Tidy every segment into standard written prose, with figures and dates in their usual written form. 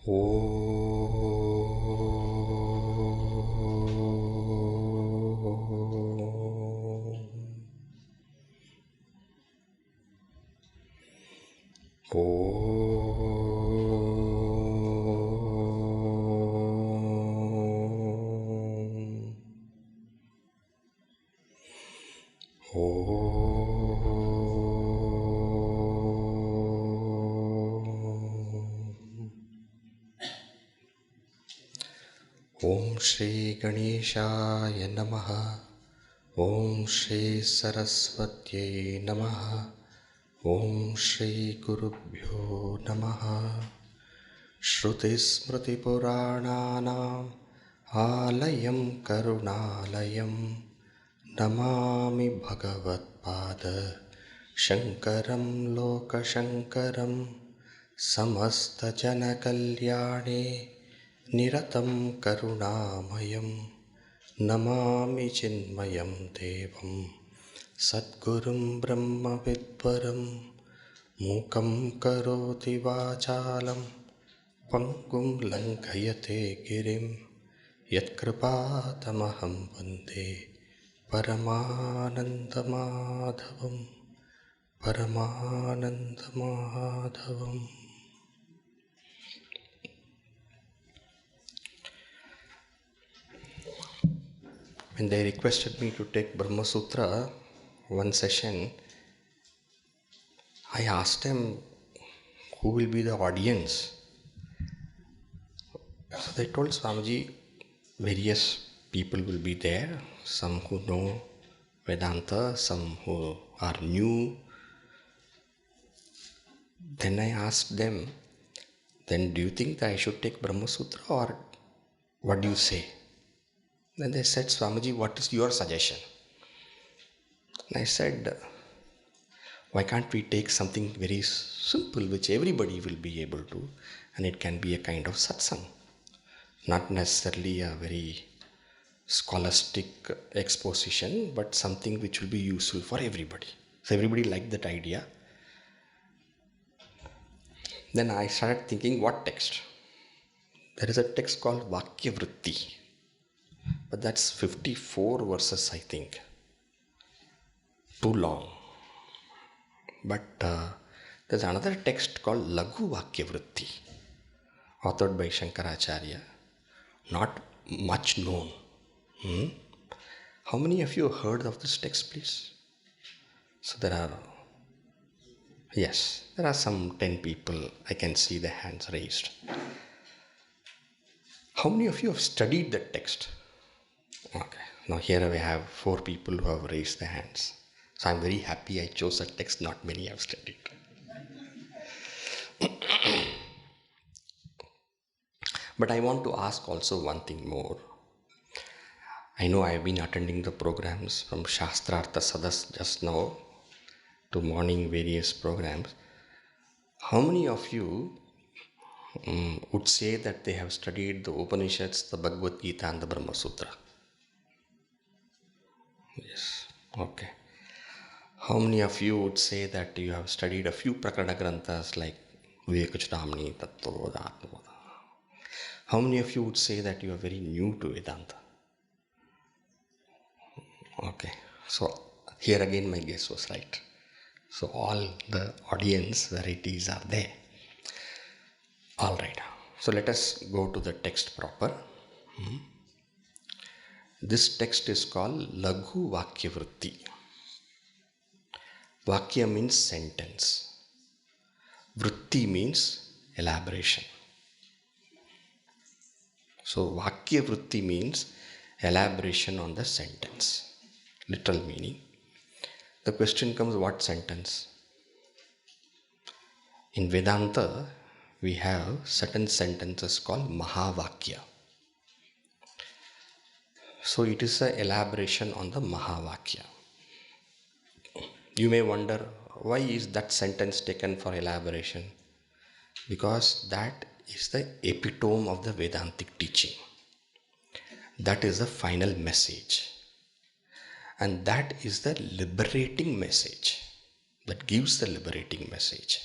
Om Shri Ganeshaya Namaha. Om Shri Saraswatyai Namaha. Om Shri Gurubhyo Namaha. Shruti Smriti Purananam Alayam Karunalayam Namami Bhagavat Pada Shankaram Loka Shankaram Samasta Jana Kalyane Niratam Karunamayam Namami Chinmayam Devam Sadgurum Brahma Vidvaram Mukam Karoti Vachalam Pangum Lankayate Girim Yatkrpatamaham Vande Paramanandamadhavam Paramanandamadhavam. When they requested me to take Brahma Sutra one session, I asked them who will be the audience. So they told Swamiji, various people will be there, some who know Vedanta, some who are new. Then I asked them, then do you think that I should take Brahma Sutra or what do you say? Then they said, Swamiji, what is your suggestion? And I said, why can't we take something very simple which everybody will be able to, and it can be a kind of satsang, not necessarily a very scholastic exposition, but something which will be useful for everybody. So everybody liked that idea. Then I started thinking, what text? There is a text called Vakya Vritti, but that's 54 verses, I think. Too long. But there's another text called Laghu Vakya Vritti, authored by Sankaracharya, not much known. How many of you heard of this text, please? So there are some 10 people. I can see the hands raised. How many of you have studied that text? Okay, now here we have 4 people who have raised their hands. So I'm very happy I chose a text not many have studied. But I want to ask also one thing more. I know I have been attending the programs from Shastrartha Sadas just now to morning various programs. How many of you would say that they have studied the Upanishads, the Bhagavad Gita and the Brahma Sutra? Yes, okay. How many of you would say that you have studied a few Prakarana Granthas like Vivekachudamani, Tattva, Atmavoda? How many of you would say that you are very new to Vedanta? Okay, so here again my guess was right. So all the audience varieties are there. All right, so let us go to the text proper. This text is called Laghu Vakya Vritti. Vakya means sentence. Vritti means elaboration. So Vakya Vritti means elaboration on the sentence. Literal meaning. The question comes, what sentence? In Vedanta, we have certain sentences called mahavakya. So it is an elaboration on the mahavakya. You may wonder, why is that sentence taken for elaboration? Because that is the epitome of the Vedantic teaching. That is the final message. And that is the liberating message. That gives the liberating message.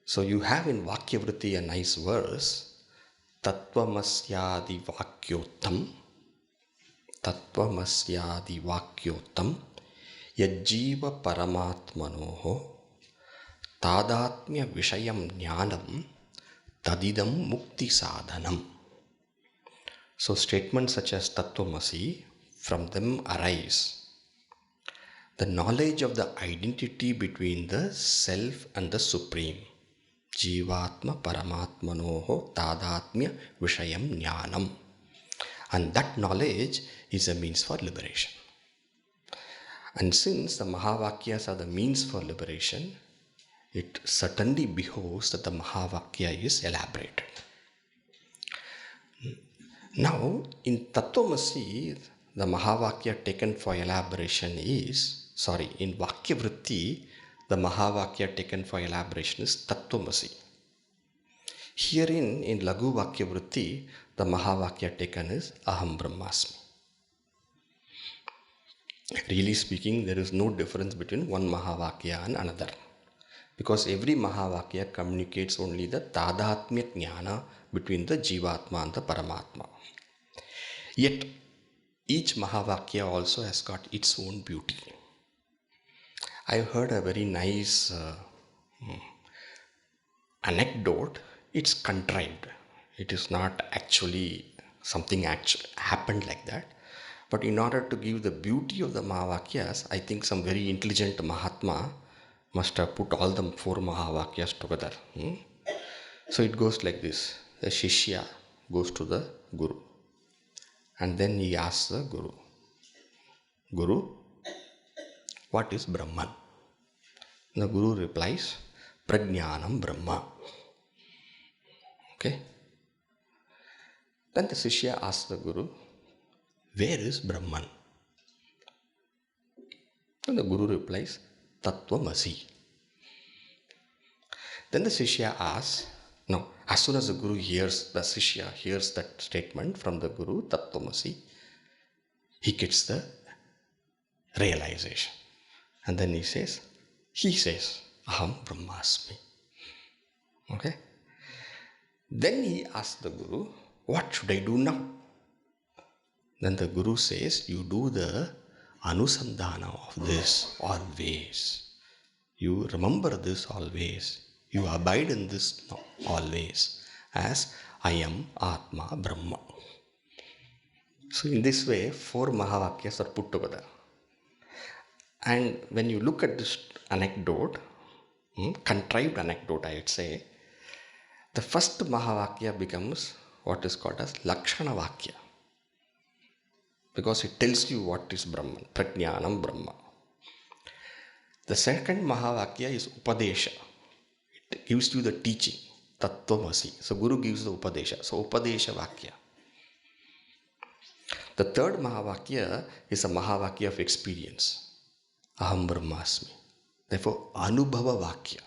So you have in Vakya Vritti a nice verse, Tattvamasyadi Vakyottam, Tattvamasyadi Vakyottam, Yajjiva Paramatmanoho, Tadatmya Vishayam Jnanam, Tadidam Mukti Sadhanam. So statements such as Tattvamasi, from them arise the knowledge of the identity between the self and the supreme. Jivatma Paramatmanoho Tadatmya Vishayam Jnanam. And that knowledge is a means for liberation. And since the mahavakyas are the means for liberation, it certainly behoves that the mahavakya is elaborated. Now, in Tattvamasi, the mahavakya taken for elaboration is, in Vakya Vritti, the mahavakya taken for elaboration is Tattvamasi. Herein, in Laghu Vakya Vritti, the mahavakya taken is aham brahmasmi. Really speaking, there is no difference between one mahavakya and another, because every mahavakya communicates only the tadatmya jnana between the jivatma and the paramatma. Yet, each mahavakya also has got its own beauty. I've heard a very nice anecdote. It's contrived. It is not actually something happened like that. But in order to give the beauty of the mahavakyas, I think some very intelligent Mahatma must have put all the 4 mahavakyas together. So it goes like this. The Shishya goes to the Guru. And then he asks the Guru, Guru, what is Brahman? The Guru replies, Prajnanam Brahma. Okay. Then the Shishya asks the Guru, where is Brahman? And the Guru replies, Tattvamasi. Then the Shishya asks, as soon as the Shishya hears that statement from the Guru, Tattvamasi, he gets the realization. And then he says, aham brahmasmi. Okay. Then he asks the Guru, what should I do now? Then the Guru says, you do the anusandhana of this always. You remember this always. You abide in this always as I am Atma Brahma. So in this way, 4 mahavakyas are put together. And when you look at this anecdote, contrived anecdote I would say, the first mahavakya becomes what is called as Lakshana Vakya, because it tells you what is Brahman, Prajnanam Brahma. The second mahavakya is Upadesha. It gives you the teaching, Tattvamasi. So Guru gives the Upadesha. So Upadesha Vakya. The third mahavakya is a mahavakya of experience, aham brahmasmi. Therefore, Anubhava Vakya.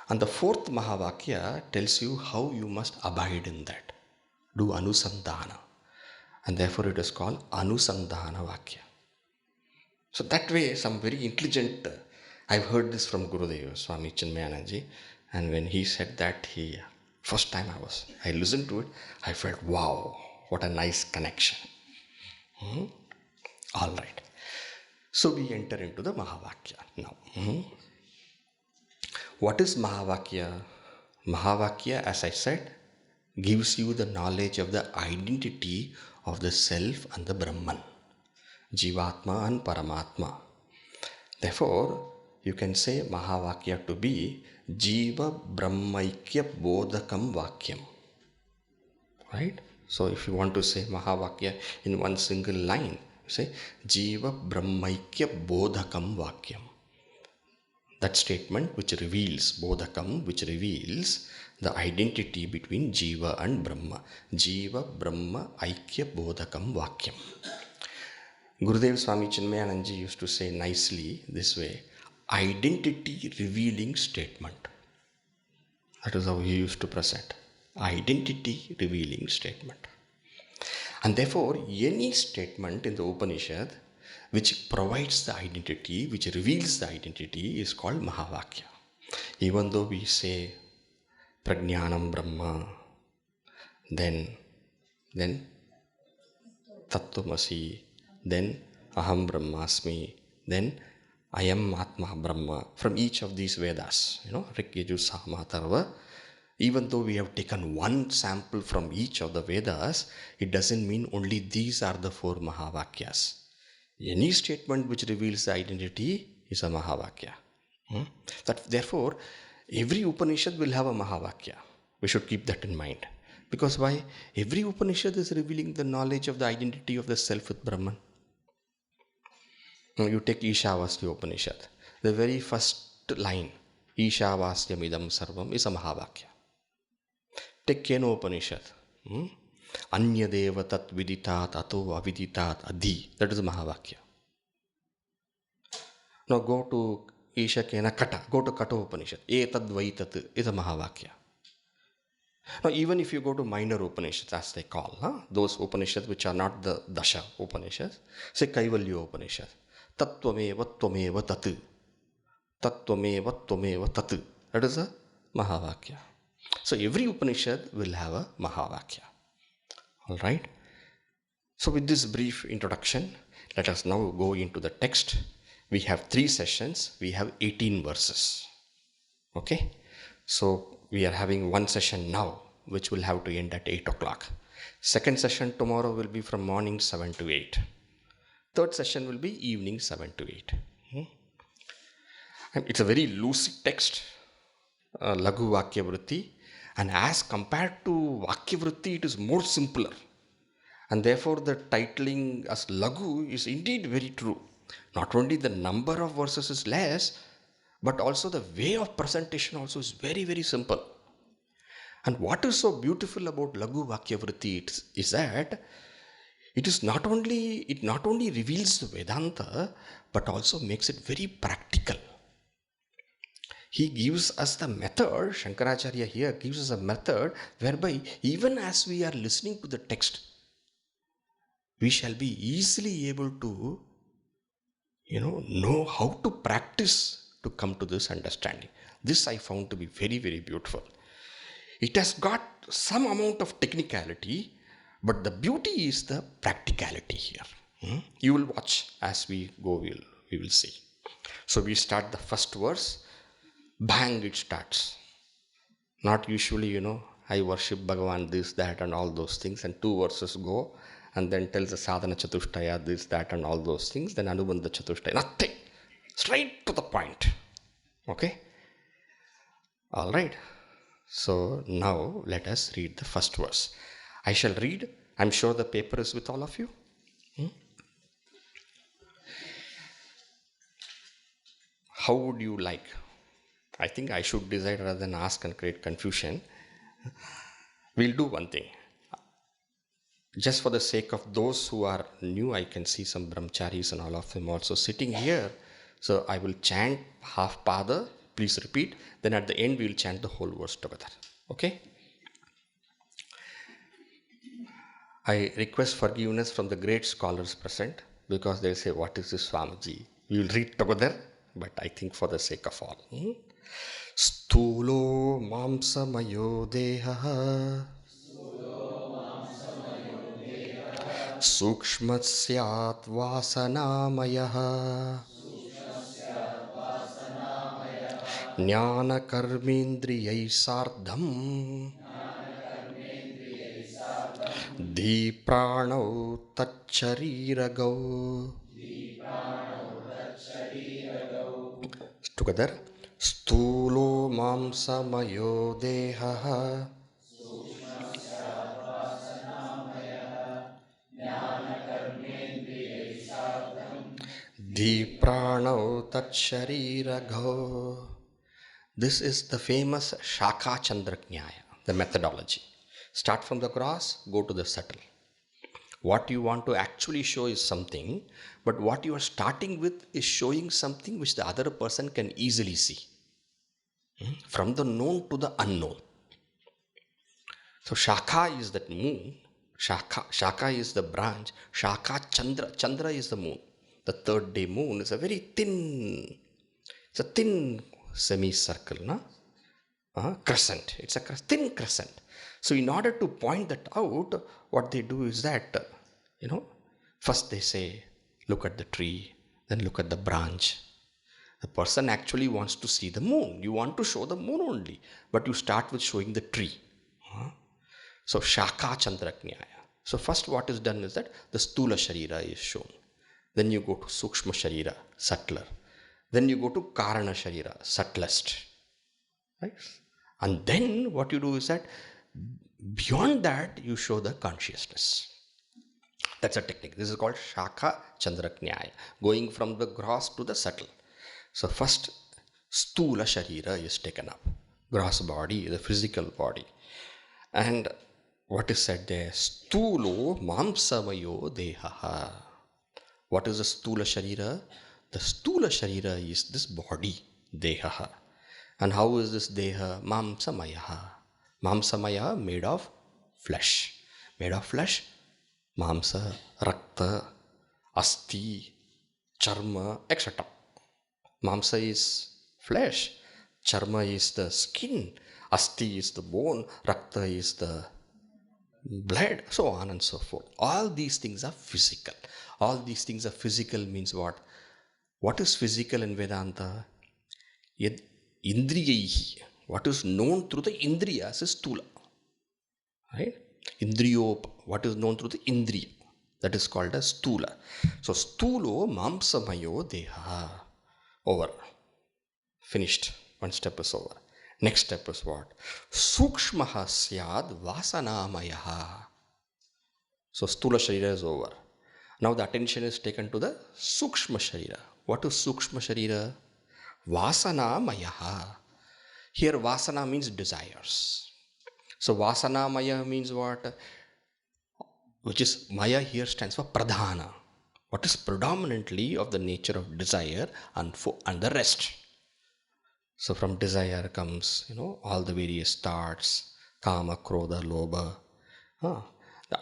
And the 4th mahavakya tells you how you must abide in that. Do anusandhana. And therefore it is called Anusandhana Vakya. So that way, some very intelligent, I've heard this from Gurudev, Swami Chinmaya, and when he said that, first time I listened to it, I felt, wow, what a nice connection. All right. So we enter into the mahavakya now. What is mahavakya? Mahavakya, as I said, gives you the knowledge of the identity of the self and the Brahman, Jivatma and Paramatma. Therefore, you can say mahavakya to be Jiva Brahmaikya Bodhakam Vakyam. Right? So if you want to say mahavakya in one single line, you say Jiva Brahmaikya Bodhakam Vakyam. That statement which reveals, Bodhakam, which reveals the identity between Jiva and Brahma. Jiva Brahma Aikya Bodhakam Vakyam. Gurudev Swami Chinmaya used to say nicely this way, identity revealing statement. That is how he used to present. Identity revealing statement. And therefore, any statement in the Upanishad which provides the identity, which reveals the identity, is called mahavakya. Even though we say Prajnanam Brahma, then Tattvamasi, then aham brahmasmi, then I am Atma Brahma, from each of these Vedas, Rik, Yajur, Sama, Atharva. Even though we have taken one sample from each of the Vedas, it doesn't mean only these are the four mahavakyas. Any statement which reveals the identity is a mahavakya. Therefore, every Upanishad will have a mahavakya. We should keep that in mind. Because why? Every Upanishad is revealing the knowledge of the identity of the self with Brahman. You take Ishavasya Upanishad. The very first line, Ishavasyam idam sarvam, is a mahavakya. Take Keno Upanishad. Anyadeva tat viditat ato aviditat adi. That is a mahavakya. Now go to Isha Kena Kata. Go to Kata Upanishad. Etad vaitat is a mahavakya. Now even if you go to minor Upanishads, as they call, those Upanishads which are not the Dasha Upanishads, say Kaivalya Upanishad. Tattvameva tvameva tat. Tattvameva tvameva tat. That is a mahavakya. So every Upanishad will have a mahavakya. Alright. So with this brief introduction, let us now go into the text. We have 3 sessions. We have 18 verses. Okay. So we are having one session now, which will have to end at 8 o'clock. Second session tomorrow will be from morning 7 to 8. Third session will be evening 7 to 8. And it's a very lucid text, Laghu Vakya Vritti. And as compared to Vakya Vritti, it is more simpler. And therefore the titling as Laghu is indeed very true. Not only the number of verses is less, but also the way of presentation also is very, very simple. And what is so beautiful about Laghu Vakya Vritti is that it not only reveals the Vedanta, but also makes it very practical. He gives us the method, Shankaracharya here gives us a method whereby even as we are listening to the text, we shall be easily able to, know how to practice to come to this understanding. This I found to be very, very beautiful. It has got some amount of technicality, but the beauty is the practicality here. You will watch as we go, we will see. So we start the first verse, bang, it starts. Not usually, I worship Bhagavan, this, that, and all those things, and 2 verses go, and then tells the sadhana chatushtaya, this, that, and all those things, then anubandha chatushtaya, nothing. Straight to the point. Okay? All right. So now let us read the first verse. I shall read. I'm sure the paper is with all of you. How would you like? I think I should decide rather than ask and create confusion. We'll do one thing. Just for the sake of those who are new, I can see some brahmacharis and all of them also sitting here. So I will chant half pada. Please repeat. Then at the end we will chant the whole verse together. Okay? I request forgiveness from the great scholars present because they'll say, what is this Swamiji? We will read together, but I think for the sake of all. Sthulo mamsamayo deha Sukshmasyat vasanamaya Jnanakarmendriyai sardham Dipranau tacchariragau. Together. Sthulo mamsamayo deha Dipranau tacchariragau. This is the famous Shaka Chandraknyaya, the methodology. Start from the gross, go to the subtle. What you want to actually show is something, but what you are starting with is showing something which the other person can easily see. From the known to the unknown. So Shaka is that moon, Shaka is the branch, Shaka Chandra is the moon. The third day moon is a very thin semicircle, no? Crescent. It's a thin crescent. So in order to point that out, what they do is that, first they say, look at the tree, then look at the branch. The person actually wants to see the moon. You want to show the moon only, but you start with showing the tree. So Shaka Chandraknyaya. So first what is done is that the Stula Sharira is shown. Then you go to Sukshma Sharira, subtler. Then you go to Karana Sharira, subtlest. Right? And then what you do is that beyond that you show the consciousness. That's a technique. This is called Shaka Chandraknyaya, going from the gross to the subtle. So first Stula Sharira is taken up. Gross body, the physical body. And what is said there? Stulo mamsamayo dehaha. What is the Stula Sharira? The Stula Sharira is this body, dehaha. And how is this deha? Mamsamayaha. Mamsamaya, made of flesh. Made of flesh, mamsa, rakta, asti, charma, etc. Mamsa is flesh, charma is the skin, asti is the bone, rakta is the blood, so on and so forth. All these things are physical. All these things are physical means what? What is physical in Vedanta? Indriyahi. What is known through the indriyas is stula. Right? Indriyop. What is known through the indriya? That is called as stula. So stulo mamsamayo deha. Over. Finished. One step is over. Next step is what? Sukshmaha syad vasanamayaha. So Stula Sharira is over. Now the attention is taken to the Sukshma Sharira. What is Sukshma Sharira? Vasanamayaha. Here Vasana means desires. So Vasanamaya means what? Which is Maya here stands for Pradhana. What is predominantly of the nature of desire and the rest. So from desire comes, all the various thoughts, kama, krodha, lobha.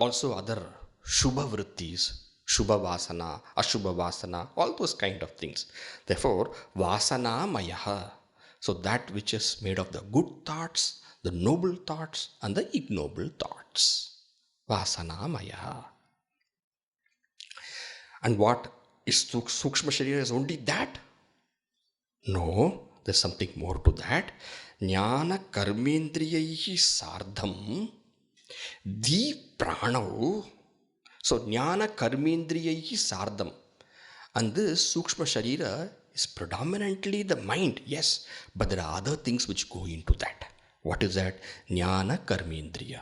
Also other shubha vrittis, shubha vasana, ashubha vasana, all those kind of things. Therefore, vasana mayaha. So that which is made of the good thoughts, the noble thoughts and the ignoble thoughts. Vasana mayaha. And what is Sukshma Sharira is only that? No. There's something more to that. Jnana karmendriyaihi sardham di pranav. So jnana karmendriyaihi sardham. And this Sukshma Sharira is predominantly the mind, yes, but there are other things which go into that. What is that? Jnana karmendriya.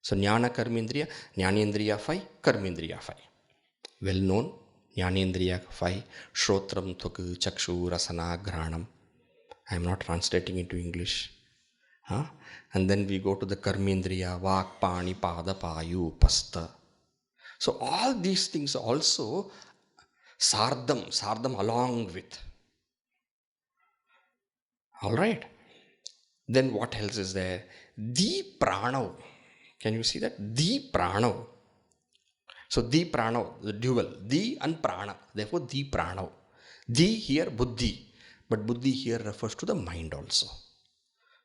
So jnana karmendriya, jnanendriya 5, karmendriya 5. Well known, jnanendriya 5, shrotram, thuk, chakshu, rasana, granam. I am not translating into English. And then we go to the karmendriya, vak, pani, pada, payu, pasta. So all these things also sardam along with. Alright. Then what else is there? Di pranav. Can you see that? Di pranav. So di pranav, the dual. Di and prana. Therefore di pranav. Di here buddhi. But buddhi here refers to the mind also.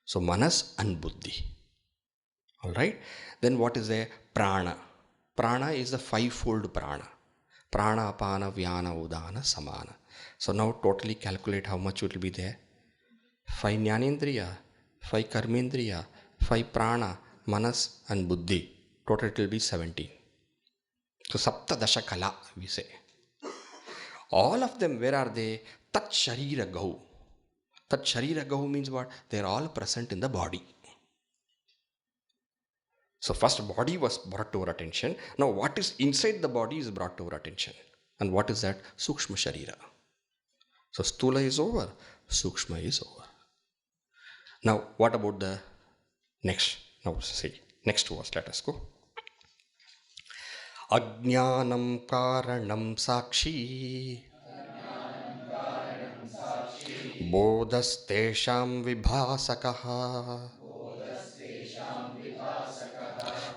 So manas and buddhi. Alright. Then what is there? Prana. Prana is the fivefold prana. Prana, apana, vyana, udana, samana. So now totally calculate how much it will be there. 5 jnanendriya, 5 karmendriya, 5 prana, manas and buddhi. Total it will be 17. So sapta dasha kala we say. All of them, where are they? Tat sharira gahu. Tat sharira gahu means what? They are all present in the body. So first body was brought to our attention. Now what is inside the body is brought to our attention. And what is that? Sukshma Sharira. So Stula is over. Sukshma is over. Now what about the next? Now see. Next verse. Let us go. Ajnanam karanam sakshi. Bodhastesham vibhasakaha.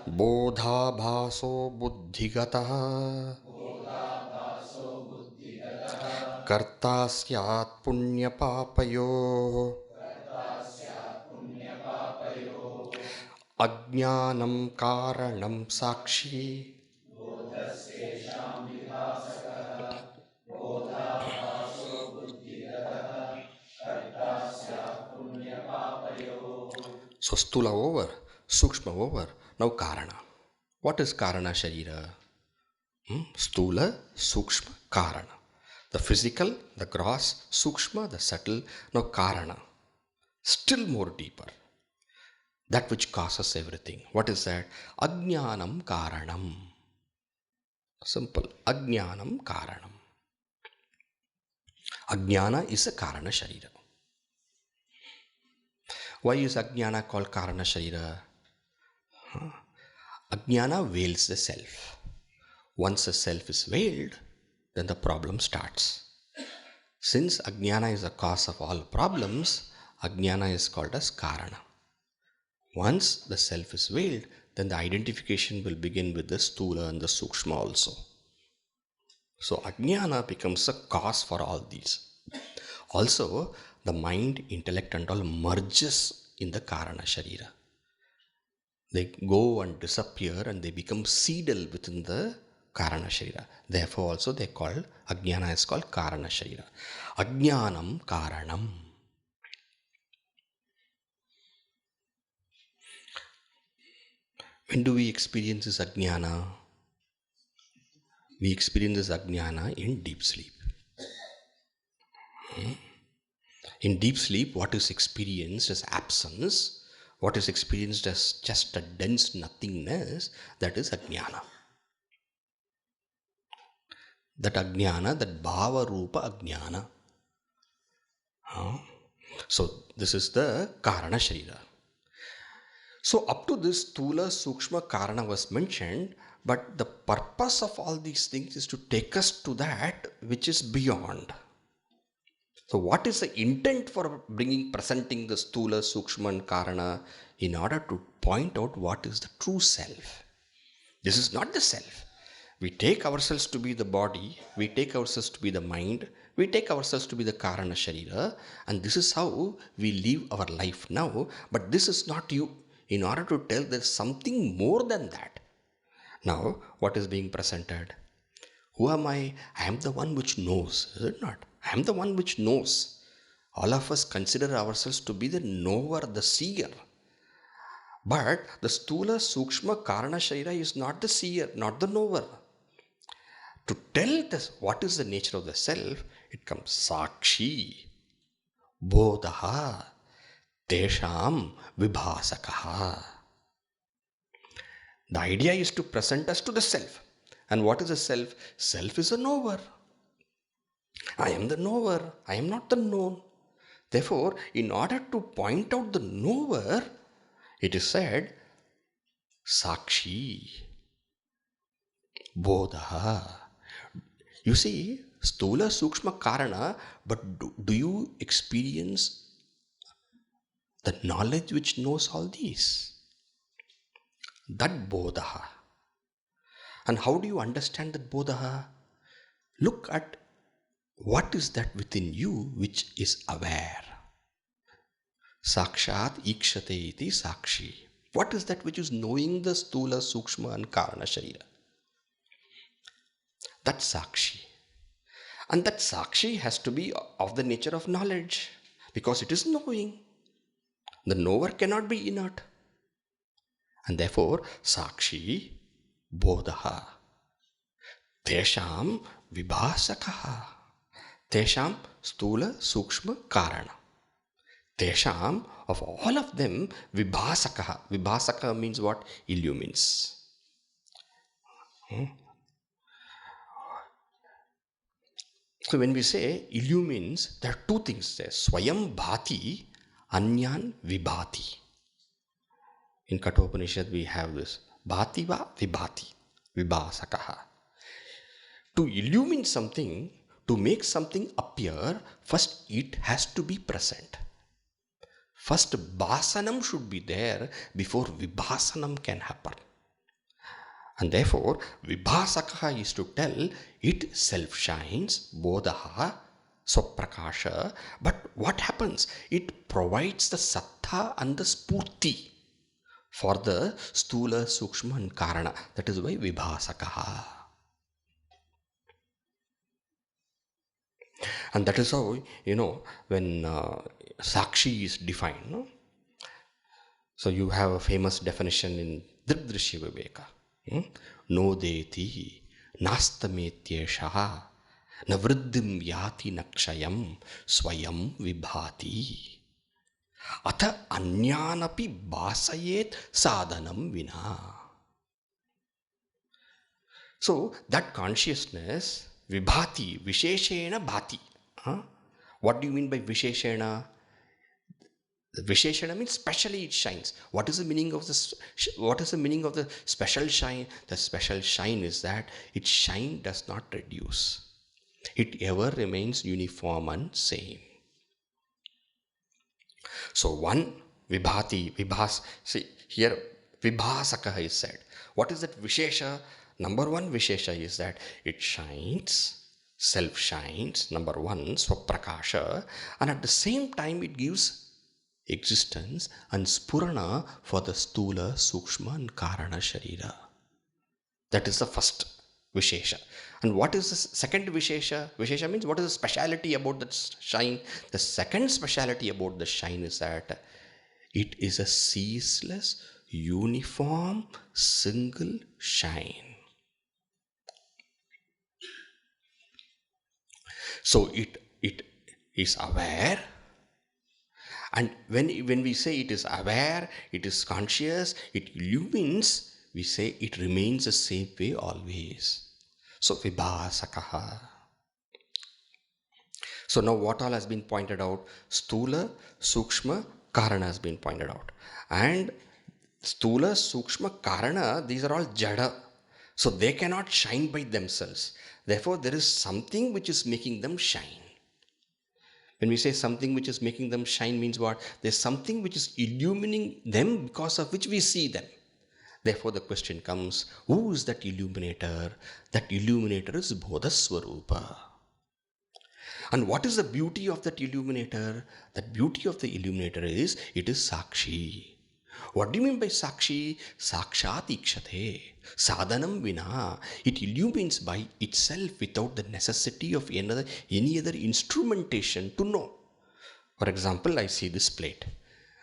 Bodhabhaso buddhigataha. Karta syat punya papayo. Ajnanam karanam sakshi. So stula over, sukshma over. Now karana. What is karana sharira? Stula, sukshma, karana. The physical, the gross, sukshma, the subtle. Now karana. Still more deeper. That which causes everything. What is that? Ajnanam karanam. Simple. Ajnanam karanam. Ajnana is a karana sharira. Why is Ajnana called Karana Sharira? Ajnana veils the self. Once the self is veiled, then the problem starts. Since Ajnana is the cause of all problems, Ajnana is called as Karana. Once the self is veiled, then the identification will begin with the Stula and the Sukshma also. So Ajnana becomes a cause for all these. Also, the mind, intellect and all merges in the Karana Sharira. They go and disappear and they become seedal within the Karana Sharira. Therefore also they call, Ajnana is called Karana Sharira. Ajnanam Karanam. When do we experience this Ajnana? We experience this Ajnana in deep sleep. In deep sleep, what is experienced as absence, what is experienced as just a dense nothingness, that is Ajnana. That Ajnana, that Bhava Rupa Ajnana. So this is the Karana Sharira. So up to this Stula Sukshma Karana was mentioned, but the purpose of all these things is to take us to that which is beyond. So what is the intent for presenting the Stula Sukshma and Karana? In order to point out what is the true self. This is not the self. We take ourselves to be the body, we take ourselves to be the mind, we take ourselves to be the Karana Sharira, and this is how we live our life now. But this is not you. In order to tell there's something more than that. Now, what is being presented? Who am I? I am the one which knows, is it not? I am the one which knows. All of us consider ourselves to be the knower, the seer. But the Stula Sukshma Karana Sharira is not the seer, not the knower. To tell this, what is the nature of the self, it comes Sakshi, Bodha, Tesham, Vibhasakaha. The idea is to present us to the self. And what is the self? Self is a knower. I am the knower. I am not the known. Therefore, in order to point out the knower, it is said, Sakshi, Bodha. You see, Stula Sukshma Karana, but do you experience the knowledge which knows all these? That Bodha. And how do you understand that Bodha? Look at what is that within you which is aware. Sakshat ikshate iti sakshi. What is that which is knowing the Stula, Sukshma and Karana Sharira? That's Sakshi. And that Sakshi has to be of the nature of knowledge, because it is knowing. The knower cannot be inert. And therefore, Sakshi, Bodha, Tesham Vibhasakaha, Tesham Stula, Sukshma, Karana. Tesham, of all of them, Vibhasakaha. Vibhasaka means what? Illumines. So when we say illumines, there are two things there. Swayam bhati, anyan vibhati. In Kathopanishad we have this. Bhati va vibhati, vibhasakaha. To illumine something, to make something appear, first it has to be present. First bhasanam should be there before vibhasanam can happen. And therefore, vibhasakaha is to tell it self shines, bodha, swaprakasha. But what happens? It provides the sattha and the spurti. for the stula, sukshma and karana. That is why vibhasakaha. And that is how, when sakshi is defined. No? So you have a famous definition in Dridrishya Viveka. No deti nastametyeshaha navriddhim yati nakshayam swayam vibhati atha anyanapi basayet sadhanam vina. So that consciousness, vibhati, visheshena bhati. What do you mean by visheshena? The visheshana means specially it shines. What is the meaning of this? What is the meaning of the special shine? The special shine is that its shine does not reduce. It ever remains uniform and same. So one vibhati, vibhas. See here, vibhasaka is said. What is that vishesha? Number one vishesha is that it shines. Self shines. Number one, swaprakasha, and at the same time it gives existence and spurana for the stula, sukshma and karana sharira. That is the first vishesha. And what is the second vishesha? Vishesha means what is the speciality about that shine? The second speciality about the shine is that it is a ceaseless, uniform, single shine. So it is aware. And when we say it is aware, it is conscious, it illumines, we say it remains the same way always. So vibhasakaha. So now what all has been pointed out? Stula, sukshma, karana has been pointed out. And stula, sukshma, karana, these are all jada. So they cannot shine by themselves. Therefore there is something which is making them shine. When we say something which is making them shine means what? There's something which is illumining them because of which we see them. Therefore the question comes, who is that illuminator? That illuminator is Bodhaswarupa. And what is the beauty of that illuminator? That beauty of the illuminator is, it is Sakshi. What do you mean by Sakshi? Sakshat ikshate. Sadhanam vina. It illumines by itself without the necessity of any other instrumentation to know. For example, I see this plate.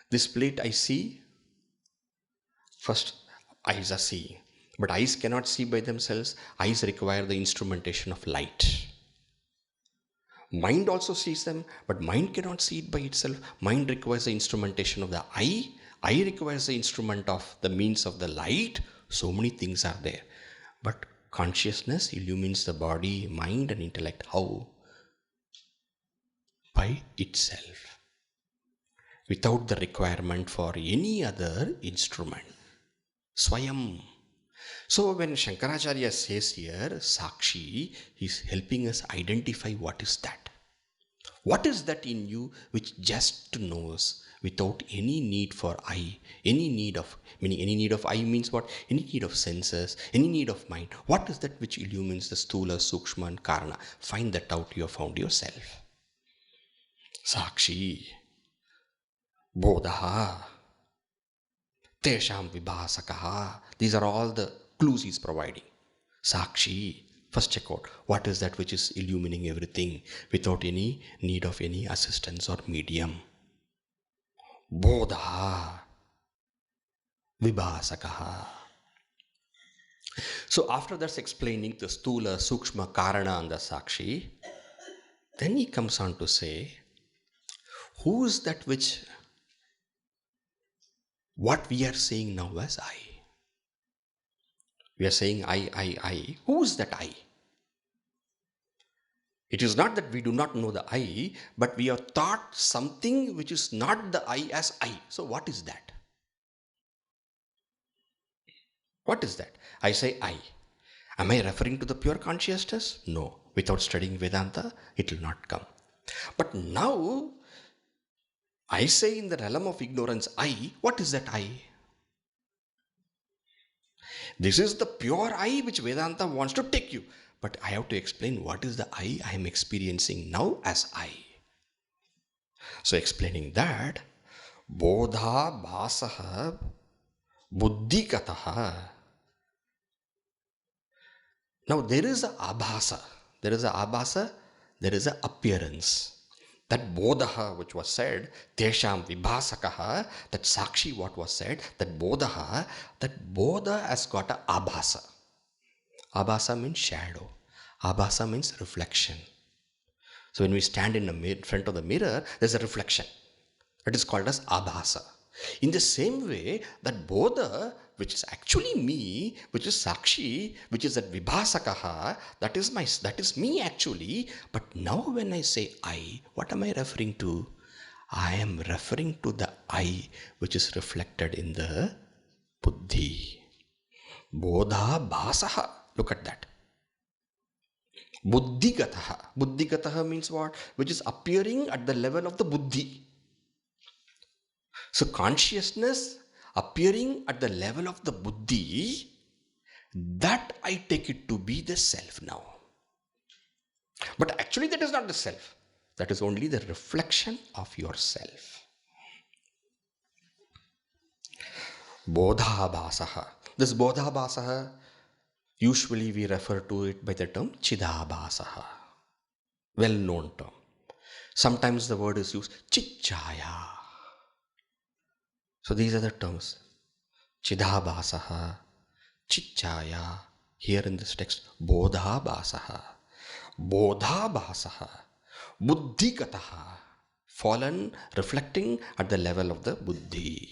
This plate I see, first eyes are seeing. But eyes cannot see by themselves. Eyes require the instrumentation of light. Mind also sees them, but mind cannot see it by itself. Mind requires the instrumentation of the eye. Eye requires the instrument of the means of the light. So many things are there. But consciousness illumines the body, mind and intellect. How? By itself. Without the requirement for any other instrument. Swayam. So when Shankaracharya says here, Sakshi, he is helping us identify what is that. What is that in you which just knows without any need for I, any need of I means what? Any need of senses, any need of mind. What is that which illumines the stula, sukshma and karana? Find that out, you have found yourself. Sakshi, bodha, tesham vibhasakaha. These are all the clues he is providing. Sakshi. First check out what is that which is illumining everything without any need of any assistance or medium. Bodha vibhasakaha. So after that's explaining the stula, sukshma, karana and the sakshi, then he comes on to say, who is that which, what we are saying now as I? We are saying I. Who is that I? It is not that we do not know the I, but we have thought something which is not the I as I. So what is that? What is that? I say I. Am I referring to the pure consciousness? No. Without studying Vedanta, it will not come. But now, I say in the realm of ignorance, I. What is that I? This is the pure I which Vedanta wants to take you. But I have to explain what is the I am experiencing now as I. So explaining that, bodha bhasaha, buddhikataha. Now there is a abhasa. There is a abhasa, there is a appearance. That bodha which was said, tesham vibhasakaha, that sakshi what was said, that bodha has got a abhasa. Abhasa means shadow. Abhasa means reflection. So when we stand in front of the mirror, there's a reflection. That is called as abhasa. In the same way, that bodha, which is actually me, which is sakshi, which is that vibhasakaha, that is me actually. But now when I say I, what am I referring to? I am referring to the I, which is reflected in the buddhi. Bodha bhasaha. Look at that. Buddhigataha. Buddhigataha means what? Which is appearing at the level of the buddhi. So consciousness appearing at the level of the buddhi, that I take it to be the self now. But actually that is not the self. That is only the reflection of yourself. Bodhabhasaha. This bodhabhasaha, usually we refer to it by the term chidabhasaha. Well-known term. Sometimes the word is used chichaya. So these are the terms. Chidabhasaha, chichaya. Here in this text, bodhabhasaha. Bodhabhasaha. Buddhikataha. Fallen, reflecting at the level of the buddhi.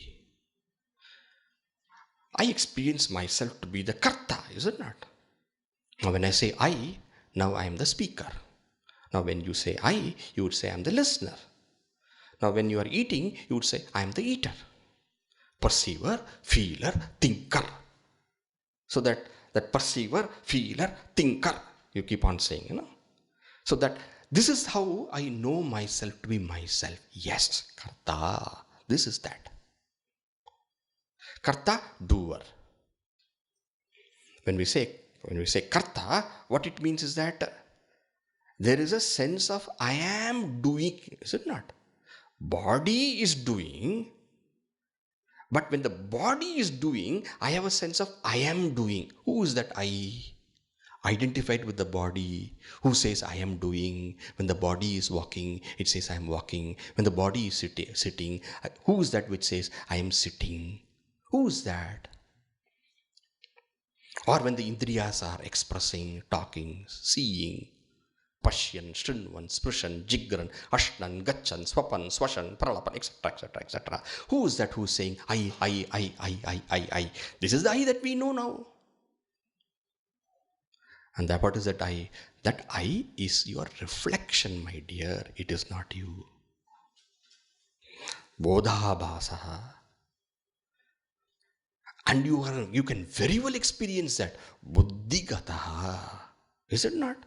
I experience myself to be the karta, is it not? Now when I say I, now I am the speaker. Now when you say I, you would say I am the listener. Now when you are eating, you would say I am the eater. Perceiver, feeler, thinker. So that perceiver, feeler, thinker, you keep on saying, So that this is how I know myself to be myself. Yes, karta. This is that. Karta, doer. When we say karta, what it means is that there is a sense of I am doing, is it not? Body is doing, but when the body is doing, I have a sense of I am doing. Who is that I? Identified with the body. Who says I am doing? When the body is walking, it says I am walking. When the body is sitting, who is that which says I am sitting? Who is that? Or when the indriyas are expressing, talking, seeing, pashyan, shrinvan, sprishan, jigran, ashnan, gachan, swapan, swashan, pralapan, etc., etc., etc. Who is that who is saying I? This is the I that we know now. And that what is that I? That I is your reflection, my dear. It is not you. Bodhabhasaha. And you can very well experience that. Buddhigataha. Is it not?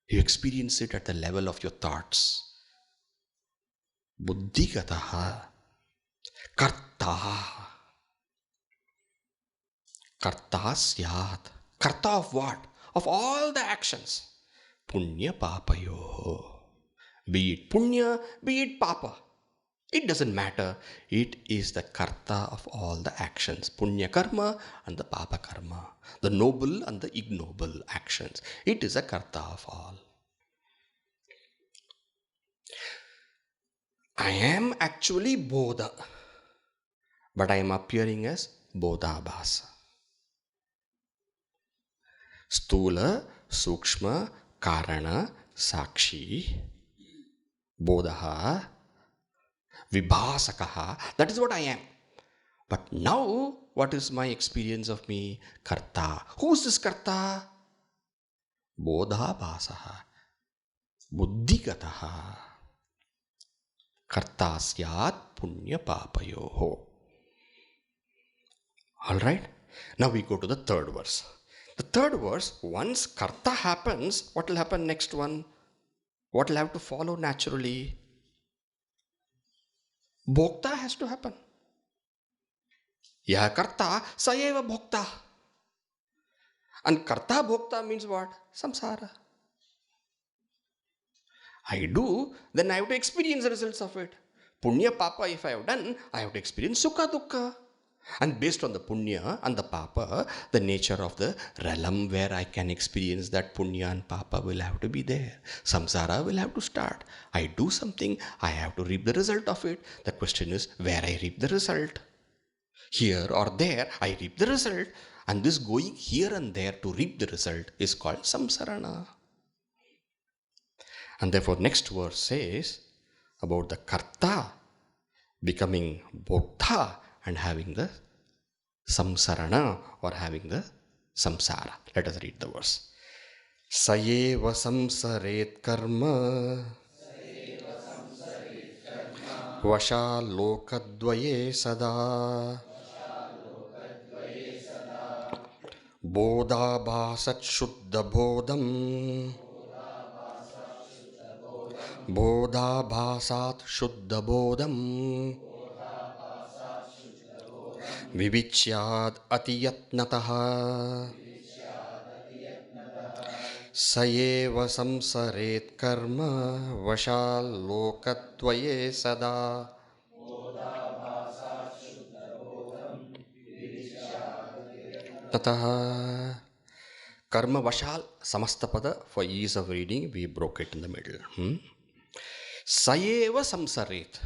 You experience it at the level of your thoughts. Buddhigataha. Karta. Karta syat. Karta of what? Of all the actions. Punya papayo. Be it punya, be it papa. It doesn't matter. It is the karta of all the actions. Punya karma and the papa karma. The noble and the ignoble actions. It is a karta of all. I am actually bodha. But I am appearing as bodhabhasa. Stula, Sukshma, Karana, Sakshi, Bodha, Vibhasakaha. That is what I am. But now, what is my experience of me? Karta. Who is this Karta? Bodhabhasaha. Buddhigataha. Karta syat punya papayoho. Alright? Now we go to the third verse. The third verse, once karta happens, what will happen next one? What will have to follow naturally? Bhokta has to happen. Yaha karta, sayeva bhokta. And karta bhokta means what? Samsara. I do, then I have to experience the results of it. Punya papa, if I have done, I have to experience sukha dukkha. And based on the punya and the papa, the nature of the realm where I can experience that punya and papa will have to be there. Samsara will have to start. I do something, I have to reap the result of it. The question is where I reap the result. Here or there, I reap the result. And this going here and there to reap the result is called samsarana. And therefore, next verse says about the karta becoming bodha and having the samsarana or having the samsara. Let us read the verse. Sayeva samsaret karma vashalokadvaye sada bodhabhasat shuddha bodham bodhabhasat shuddha bodham vivicyad atiyatnataha sayeva samsaret karma vashalokadvaye sada. Tataha. Karma vashal samastapada, for ease of reading, we broke it in the middle. Sayeva samsaret.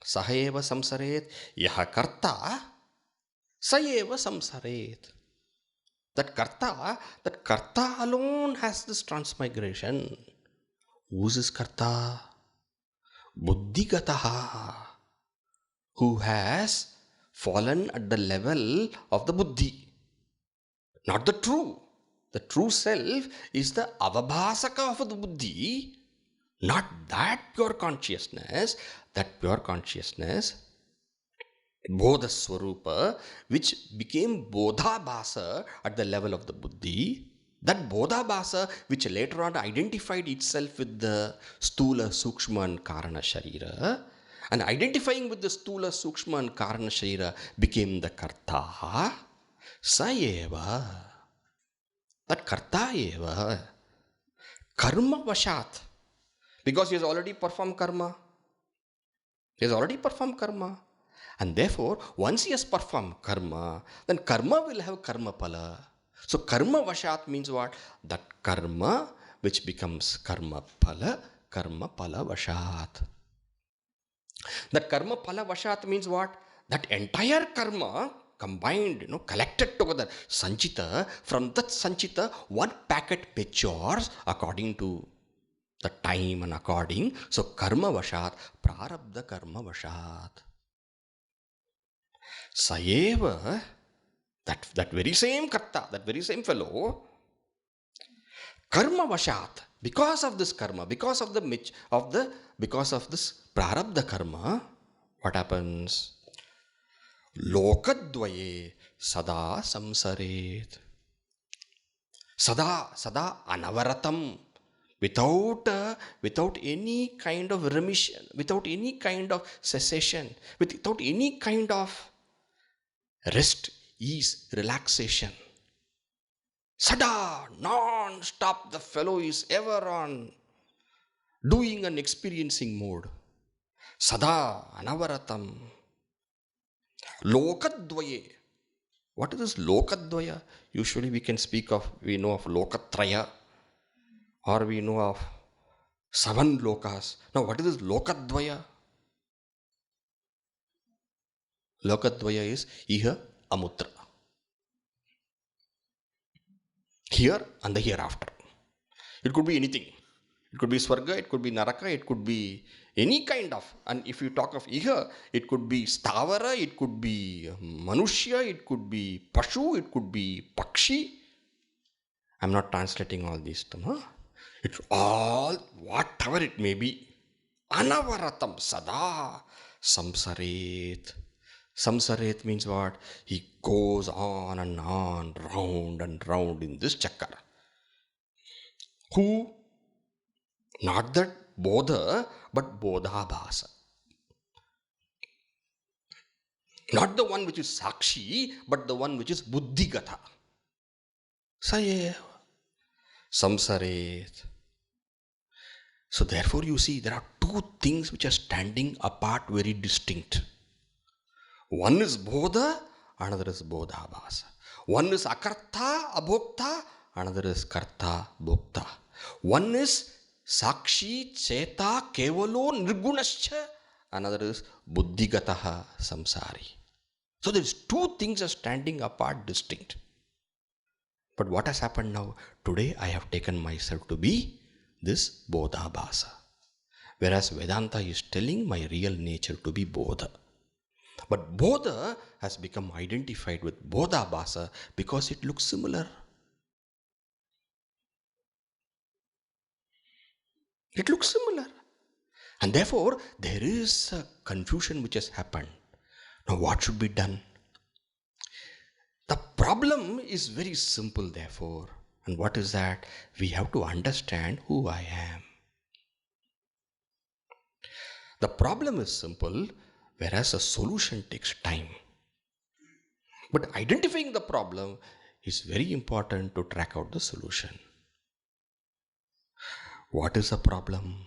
Saheva samsaret. Yaha karta. Sayeva samsaret. That karta alone has this transmigration. Who's this karta? Buddhigataha. Who has fallen at the level of the buddhi. Not the true. The true self is the avabhasaka of the buddhi, not that pure consciousness. That pure consciousness, bodha swarupa, which became bodhabhasa at the level of the buddhi. That bodhabhasa, which later on identified itself with the stula, sukshma and karana sharira, and identifying with the stula, sukshma and karana sharira became the karta. Sayeva. That karta eva. Karma vashat. Because he has already performed karma. He has already performed karma. And therefore, once he has performed karma, then karma will have karma pala. So karma vashat means what? That karma which becomes karma pala vashat. That karma pala vashat means what? That entire karma combined, collected together, sanchita, from that sanchita, one packet matures according to the time and according. So karma vashat, prarabdha karma vashat. Sayeva, that very same karta, that very same fellow, karma vashat, because of this karma, because of this prarabdha karma, what happens? Lokadvaye sada samsaret. Sada anavaratam. Without any kind of remission, without any kind of cessation, without any kind of rest, ease, relaxation. Sada, non-stop, the fellow is ever on doing and experiencing mode. Sada anavaratam. Lokadvaye. What is this lokadvaya? Usually we know of lokatraya, or we know of 7 lokas. Now what is this lokadvaya? Lokadvaya is iha amutra. Here and the hereafter. It could be anything. It could be Swarga, it could be Naraka, it could be any kind of. And if you talk of Iha, it could be Stavara, it could be Manushya, it could be Pashu, it could be Pakshi. I'm not translating all these terms. It's all, whatever it may be. Anavaratam sada samsaret. Samsaret means what? He goes on and on, round and round in this chakra. Who? Not that bodha, but bodhabhasa. Not the one which is sakshi, but the one which is buddhigata. Sayeva samsaret. So therefore you see there are 2 things which are standing apart, very distinct. One is bodha, another is bodhabhasa. One is akarta, abhokta, another is karta, bhokta. One is sakshi, cheta, kevalo, nirgunascha, another is buddhigataha, samsari. So these two things are standing apart, distinct. But what has happened now? Today I have taken myself to be this bodhabhasa. Whereas Vedanta is telling my real nature to be bodha. But bodha has become identified with bodhabhasa because it looks similar. It looks similar. And therefore, there is a confusion which has happened. Now, what should be done? The problem is very simple, therefore. And what is that? We have to understand who I am. The problem is simple, whereas a solution takes time. But identifying the problem is very important to track out the solution. What is the problem?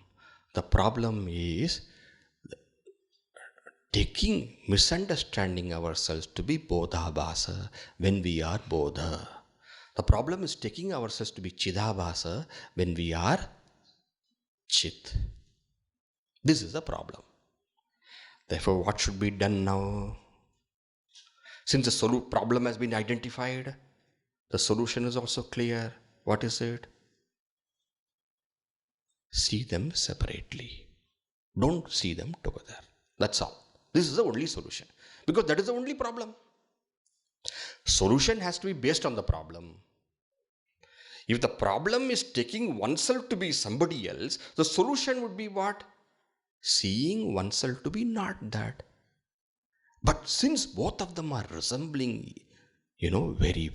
The problem is misunderstanding ourselves to be bodhabhasa when we are bodha. The problem is taking ourselves to be chidabhasa when we are chit. This is the problem. Therefore, what should be done now? Since the problem has been identified, the solution is also clear. What is it? See them separately. Don't see them together. That's all. This is the only solution. Because that is the only problem. Solution has to be based on the problem. If the problem is taking oneself to be somebody else, the solution would be what? Seeing oneself to be not that. But since both of them are resembling, very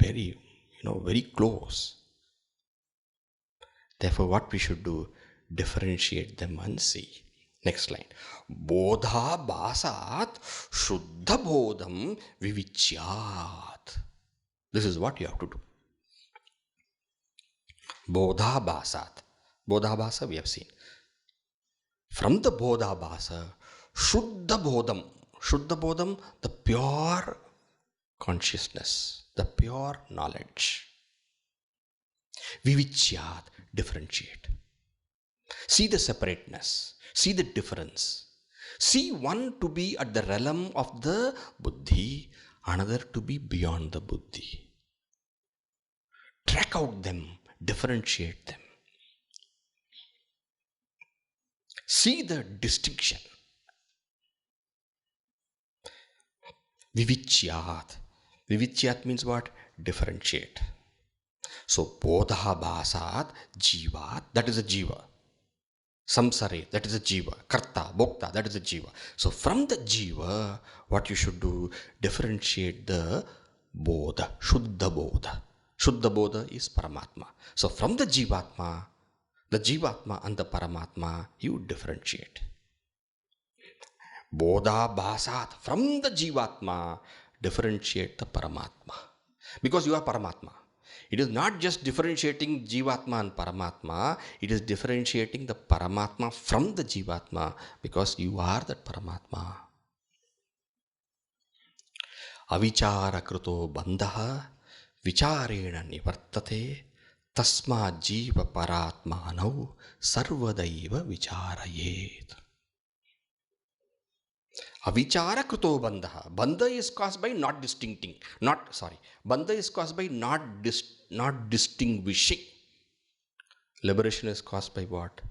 close. Therefore, what we should do? Differentiate them and see. Next line. Bodha basat shuddha bodham vivicyat. This is what you have to do. Bodha basat. Bodha basa we have seen. From the bodha basa, shuddha bodham. Shuddha bodham, the pure consciousness, the pure knowledge. Vivicyat, differentiate. See the separateness. See the difference. See one to be at the realm of the buddhi, another to be beyond the buddhi. Track out them, differentiate them. See the distinction. Vivicyat. Vivicyat means what? Differentiate. So, bodha bhasat jivat, that is a jiva. Samsare, that is a jiva. Karta, bhokta, that is a jiva. So from the jiva, what you should do? Differentiate the bodha, shuddha bodha. Shuddha bodha is Paramatma. So from the jivatma and the Paramatma, you differentiate. Bodha bhasat, from the jivatma, differentiate the Paramatma. Because you are Paramatma. It is not just differentiating Jivatma and Paramatma, it is differentiating the Paramatma from the Jivatma because you are that Paramatma. Avichara kruto bandha vicharena nivartate tasma jiva paratmanau sarvadaiva vicharayet. Avichara kruto bandha. Bandha is caused by not distincting. Bandha is caused by not distinguishing. Liberation is caused by what?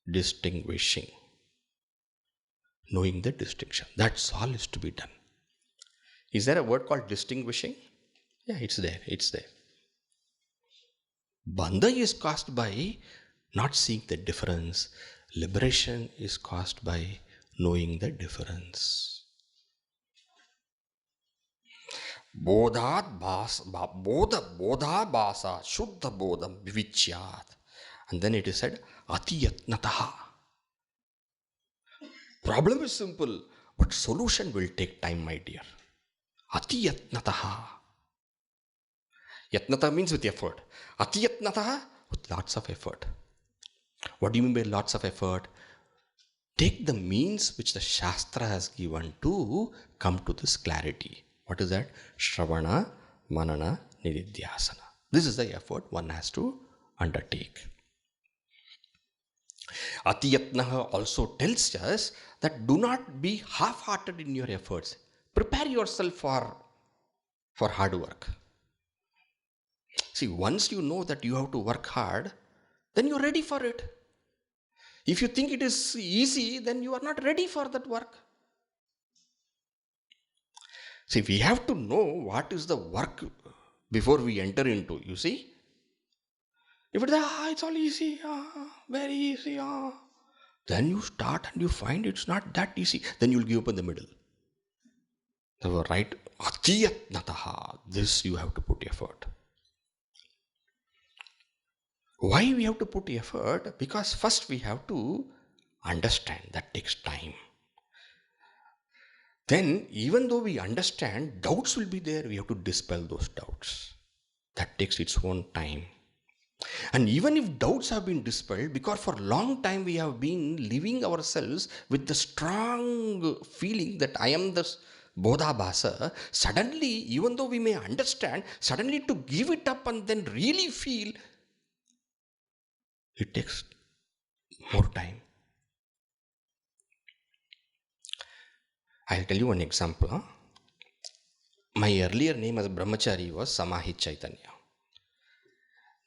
Distinguishing. Knowing the distinction. That's all is to be done. Is there a word called distinguishing? Yeah, it's there. Bandha is caused by not seeing the difference. Liberation is caused by knowing the difference. Bodha bhasa, shuddha bodham vivicyat. And then it is said, atiyatnataha. Problem is simple, but solution will take time, my dear. Atiyatnataha. Yatnata means with effort. Atiyatnataha, with lots of effort. What do you mean by lots of effort? Take the means which the Shastra has given to come to this clarity. What is that? Shravana, Manana, Nididhyasana. This is the effort one has to undertake. Atiyatnaha also tells us that do not be half-hearted in your efforts. Prepare yourself for hard work. See, once you know that you have to work hard, then you're ready for it. If you think it is easy, then you are not ready for that work. See, we have to know what is the work before we enter into, you see. If it's all easy, very easy, then you start and you find it's not that easy. Then you'll give up in the middle. So, right? Atiyatnataha. This you have to put effort. Why we have to put effort? Because first we have to understand. That takes time. Then, even though we understand, doubts will be there. We have to dispel those doubts. That takes its own time. And even if doubts have been dispelled, because for a long time we have been living ourselves with the strong feeling that I am the bodhabhasa, suddenly, even though we may understand, suddenly to give it up and then really feel, it takes more time. I'll tell you one example. My earlier name as brahmachari was Samahit Chaitanya.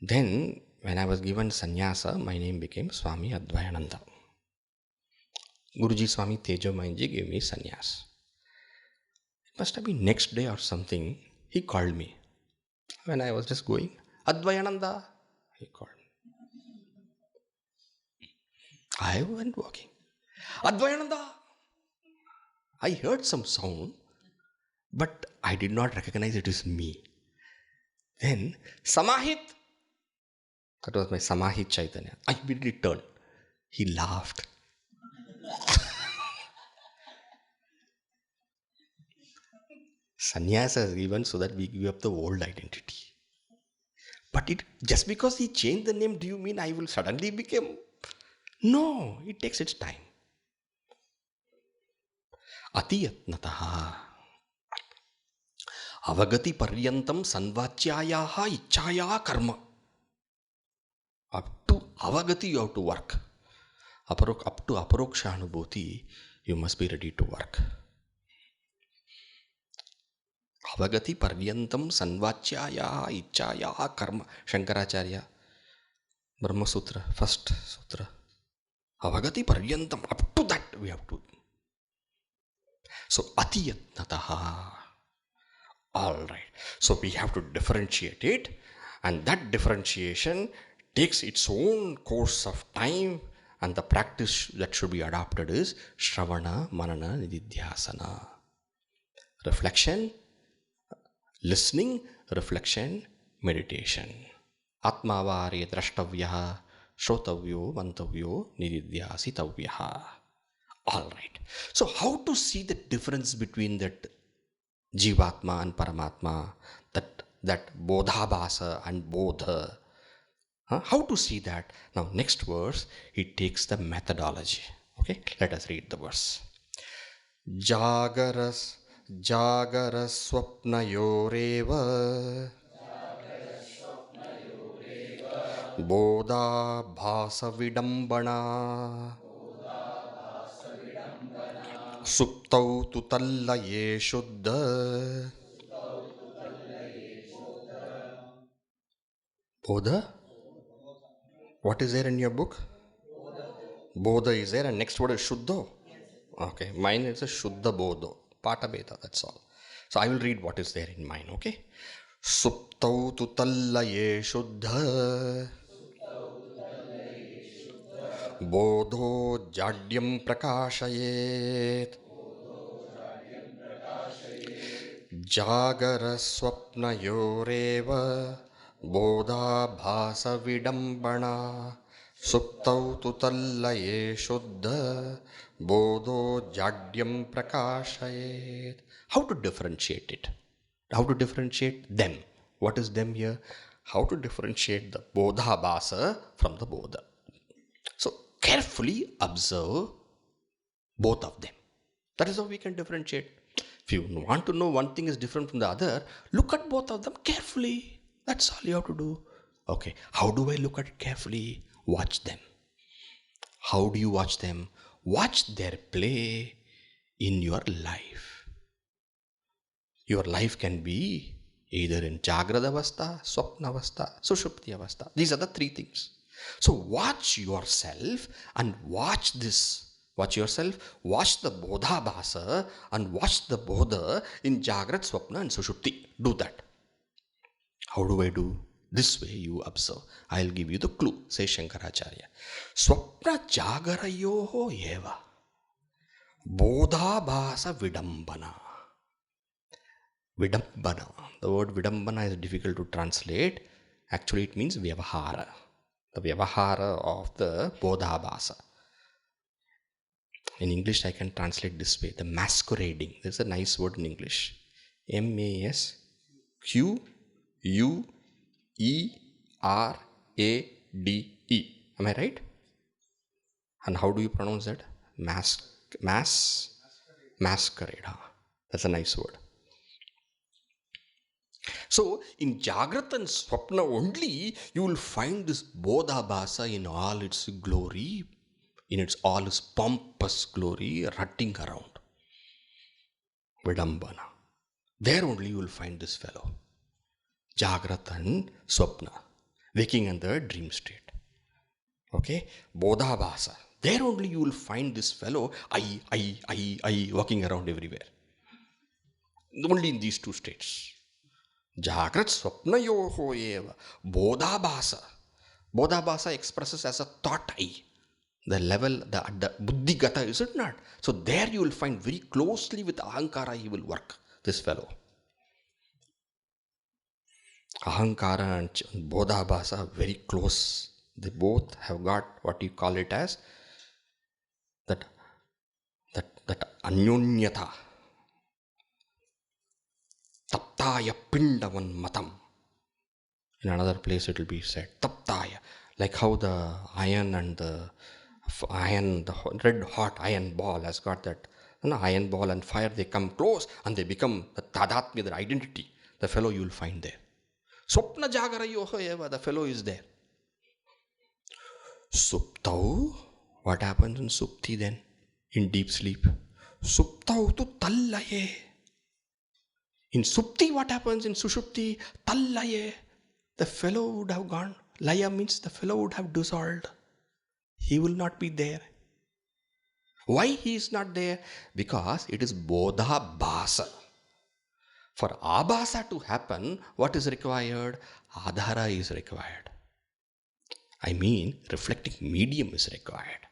Then, when I was given sannyasa, my name became Swami Advayananda. Guruji Swami Tejomayanji gave me sannyas. It must have been next day or something, he called me. When I was just going, Advayananda, he called me. I went walking. Advayananda! I heard some sound, but I did not recognize it is me. Then, Samahit! That was my Samahit Chaitanya. I immediately turned. He laughed. Sannyasa is given so that we give up the old identity. But just because he changed the name, do you mean I will suddenly become? No, it takes its time. Atiyatnataha. Avagati paryantam sanvachyayaha ichchaya karma. Up to avagati you have to work. Up to aparoksha anubhuti you must be ready to work. Avagati paryantam sanvachyayaha ichchaya karma. Sankaracharya, Brahma Sutra, first sutra. Avagati paryantam, up to that we have to. So atiyatnataha. Alright. So we have to differentiate it, and that differentiation takes its own course of time, and the practice that should be adopted is Shravana, Manana, Nididhyasana. Reflection, listening, reflection, meditation. Atmavare drashtavyaha, shrotavyo, mantavyo, nididhyasitavyaha. Alright. So how to see the difference between that Jivatma and Paramatma, that bodhabhasa and bodha? How to see that? Now, next verse, it takes the methodology. Okay, let us read the verse. Jagaras swapnayoreva bodha bhasa vidambana suptau tutallaye shuddha. Bodha? What is there in your book? Bodha is there, and next word is Shuddho. Okay, mine is a Shuddha Bodho. Pata Beta, that's all. So I will read what is there in mine, okay? Suptau tutallaye Shuddha Bodho Jadyam Prakashayet Jagara Swapnayoreva Bodha Bhasa Vidambana Suptau Tutallaye Shuddha Bodho Jadyam Prakashayet. How to differentiate it? How to differentiate them? What is them here? How to differentiate the Bodha Bhasa from the Bodha? So carefully observe both of them. That is how we can differentiate. If you want to know one thing is different from the other, look at both of them carefully. That's all you have to do. Okay, how do I look at it carefully? Watch them. How do you watch them? Watch their play in your life. Your life can be either in Jagrada Avastha, Swapna Avastha, Sushupti Avastha. These are the three things. So watch yourself and watch this. Watch yourself, watch the Bodha Bhasa and watch the Bodha in Jagrat, Swapna and Sushupti. Do that. How do I do? This way you observe. I'll give you the clue, says Shankaracharya. Swapna Jagarayoho eva. Bodha Bhasa Vidambana. Vidambana. The word Vidambana is difficult to translate. Actually, it means Vyavahara. The Vyavahara of the Bodha Bhasa. In English, I can translate this way. The masquerading. There's a nice word in English. masquerade. Am I right? And how do you pronounce that? Masquerade. Huh? That's a nice word. So, in Jagrat and Swapna only, you will find this Bodha Bhasa in all its glory, in all its pompous glory, rutting around. Vidambana. There only you will find this fellow. Jagrat and Swapna. Waking in the dream state. Okay? Bodha Bhasa. There only you will find this fellow, I, walking around everywhere. Only in these two states. Jagrat Swapna Yoho Eva. Bodha Bhasa. Bodha Bhasa expresses as a thought I. The level, the Buddhi Gata, is it not? So there you will find very closely with Ahankara he will work, this fellow. Ahankara and Bodha Bhasa are very close. They both have got what you call it as that Anyonyata. Taptaya Pindavan Matam. In another place it will be said Taptaya. Like how the iron and the red hot iron ball has got that iron ball and fire, they come close and they become the tadatmya, their identity. The fellow you will find there. Swapna Jagarayoho eva, the fellow is there. Suptau, what happens in Supti then? In deep sleep. Suptau tu tallaye. In Supti, what happens in Sushupti? Tallaye. The fellow would have gone. Laya means the fellow would have dissolved. He will not be there. Why he is not there? Because it is Bodha Bhasa. For Abhasa to happen, what is required? Adhara is required. I mean, reflecting medium is required.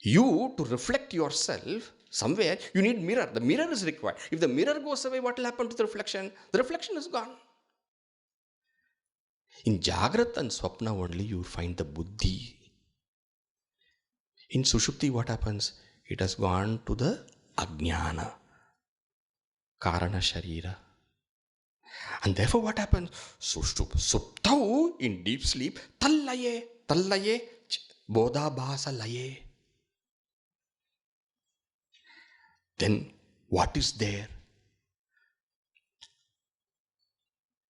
You, to reflect yourself, somewhere, you need mirror. The mirror is required. If the mirror goes away, what will happen to the reflection? The reflection is gone. In Jagrat and Swapna only you find the Buddhi. In Sushupti what happens? It has gone to the Ajnana, Karana Sharira. And therefore what happens? Suptau, in deep sleep, tallaye, Bodha Bhasa laye. Then what is there?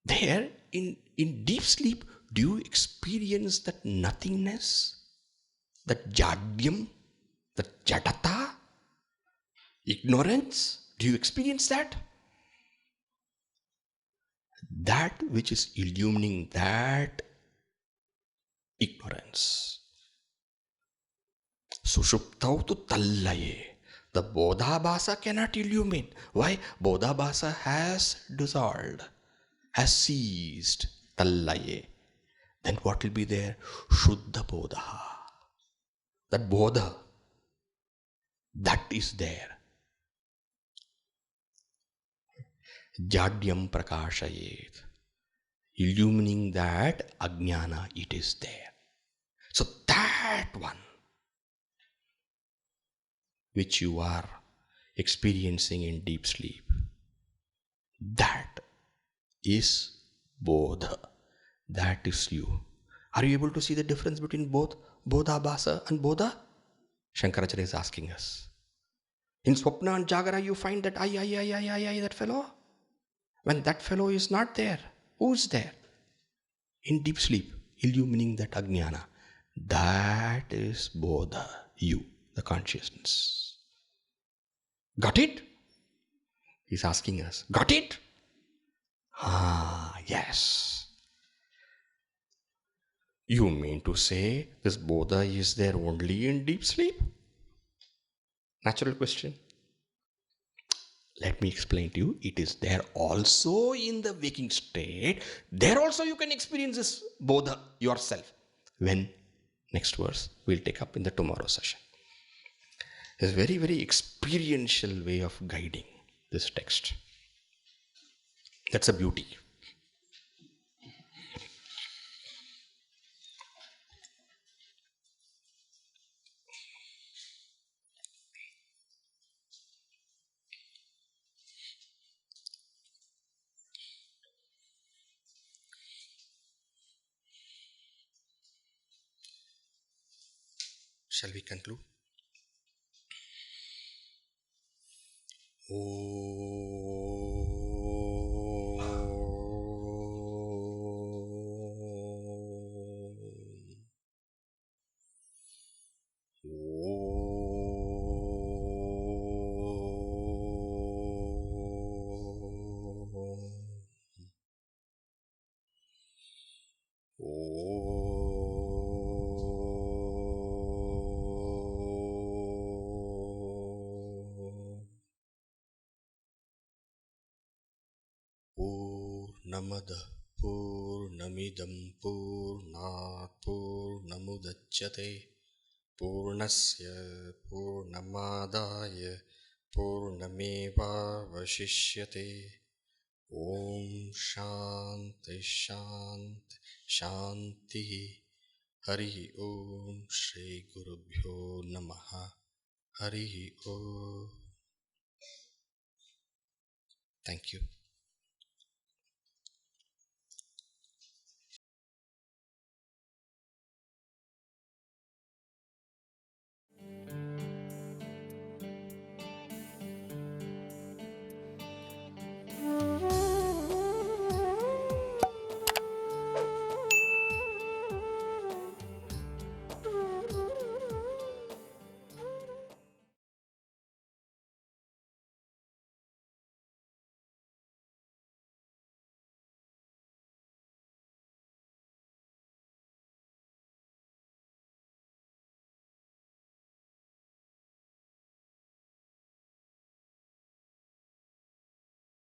There, in deep sleep, do you experience that nothingness? That jadyam? That jadata? Ignorance? Do you experience that? That which is illumining that ignorance. Sushuptau tu tallaye. The Bodha Bhasa cannot illumine. Why? Bodha Bhasa has dissolved, has ceased. Tallaye. Then what will be there? Shuddha Bodha. That Bodha, that is there. Jadyam prakashayet. Illumining that Ajnana, it is there. So that one which you are experiencing in deep sleep, that is Bodha. That is you. Are you able to see the difference between both Bodha Bhasa and Bodha? Shankaracharya is asking us. In Swapna and Jagara, you find that I, that fellow. When that fellow is not there, who's there? In deep sleep, illumining that ajnana. That is Bodha, you, the consciousness. Got it? He's asking us, got it? Yes. You mean to say this Bodha is there only in deep sleep? Natural question. Let me explain to you. It is there also in the waking state. There also you can experience this Bodha yourself. When? Next verse we'll take up in the tomorrow session. It's a very, very experiential way of guiding this text. That's a beauty. Shall we conclude? Purnamada Purnamidam Purnat Purnamudachyate Purnasya Purnamadaya Purnameva Vashishyate. Om Shanti Shanti Shanti. Hari Om Shri Gurubhyo Namaha. Hari Om. Thank you.